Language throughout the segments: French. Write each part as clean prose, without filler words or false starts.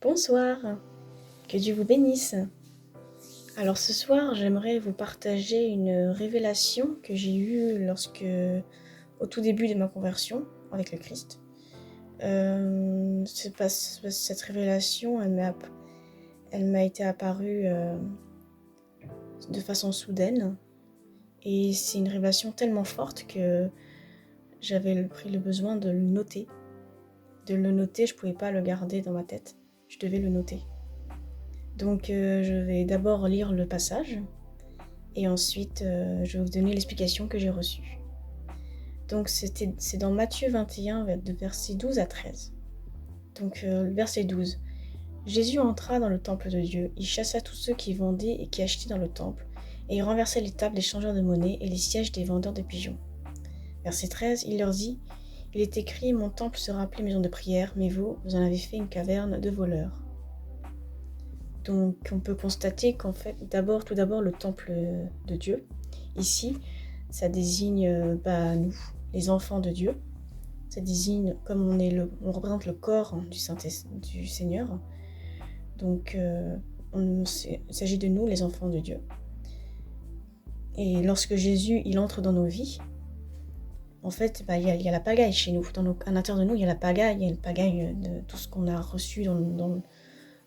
Bonsoir, que Dieu vous bénisse. Alors ce soir, j'aimerais vous partager une révélation que j'ai eue au tout début de ma conversion avec le Christ. Cette révélation, elle m'a été apparue de façon soudaine, et c'est une révélation tellement forte que j'avais pris le besoin de le noter. Je ne pouvais pas le garder dans ma tête, je devais le noter. Donc je vais d'abord lire le passage et ensuite je vais vous donner l'explication que j'ai reçue. Donc c'est dans Matthieu 21, de versets 12 à 13. Donc verset 12. Jésus entra dans le temple de Dieu, il chassa tous ceux qui vendaient et qui achetaient dans le temple, et il renversa les tables des changeurs de monnaie et les sièges des vendeurs de pigeons. Verset 13, il leur dit, « Il est écrit, mon temple sera appelé maison de prière, mais vous en avez fait une caverne de voleurs. » Donc on peut constater qu'en fait, tout d'abord, le temple de Dieu, ici, ça désigne nous, les enfants de Dieu. Ça désigne, comme on représente le corps du Seigneur. Donc il s'agit de nous, les enfants de Dieu. Et lorsque Jésus, il entre dans nos vies, en fait, il y a la pagaille chez nous. À l'intérieur de nous, il y a la pagaille de tout ce qu'on a reçu dans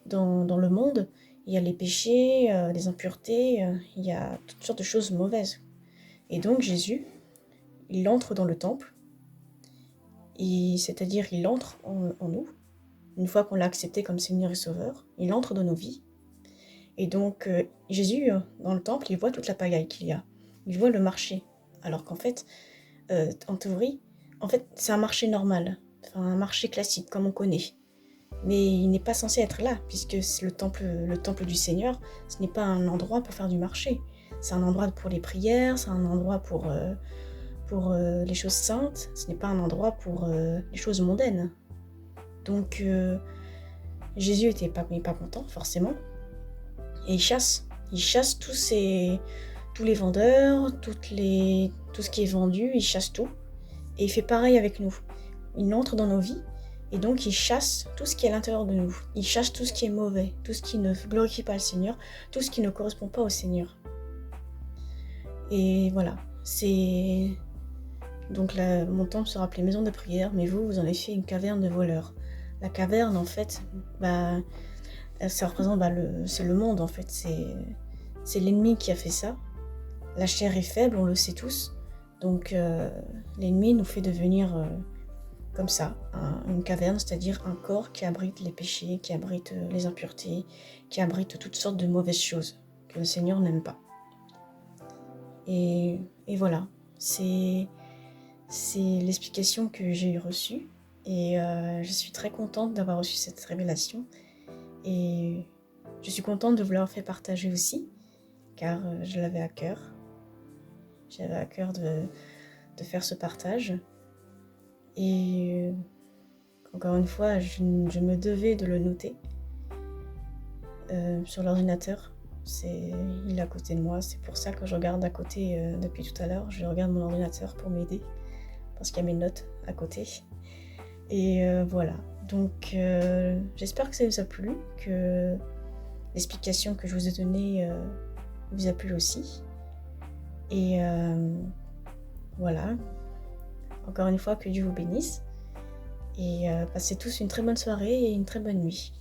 le monde. Il y a les péchés, les impuretés, il y a toutes sortes de choses mauvaises. Et donc Jésus, il entre dans le temple, c'est-à-dire il entre en nous. Une fois qu'on l'a accepté comme Seigneur et Sauveur, il entre dans nos vies. Et donc Jésus, dans le temple, il voit toute la pagaille qu'il y a. Il voit le marché. Alors qu'en fait, en théorie, c'est un marché normal, un marché classique comme on connaît. Mais il n'est pas censé être là, puisque le temple du Seigneur, ce n'est pas un endroit pour faire du marché. C'est un endroit pour les prières, c'est un endroit pour les choses saintes, ce n'est pas un endroit pour les choses mondaines. Donc Jésus n'est pas content, forcément, et il chasse tous les vendeurs, tout ce qui est vendu, il chasse tout, et il fait pareil avec nous. Il entre dans nos vies, et donc il chasse tout ce qui est à l'intérieur de nous. Il chasse tout ce qui est mauvais, tout ce qui ne glorifie pas le Seigneur, tout ce qui ne correspond pas au Seigneur. Et voilà, donc mon temple sera appelé maison de prière, mais vous en avez fait une caverne de voleurs. La caverne, en fait, ça représente, c'est le monde, en fait. C'est l'ennemi qui a fait ça. La chair est faible, on le sait tous. Donc l'ennemi nous fait devenir comme ça, une caverne, c'est-à-dire un corps qui abrite les péchés, qui abrite les impuretés, qui abrite toutes sortes de mauvaises choses que le Seigneur n'aime pas. Et voilà, c'est l'explication que j'ai reçue, et je suis très contente d'avoir reçu cette révélation, et je suis contente de vous l'avoir fait partager aussi, car je l'avais à cœur. J'avais à cœur de faire ce partage, et encore une fois, je me devais de le noter sur l'ordinateur. Il est à côté de moi, c'est pour ça que je regarde à côté depuis tout à l'heure. Je regarde mon ordinateur pour m'aider, parce qu'il y a mes notes à côté. Et voilà, donc j'espère que ça vous a plu, que l'explication que je vous ai donnée vous a plu aussi. Et voilà, encore une fois, que Dieu vous bénisse, et passez tous une très bonne soirée et une très bonne nuit.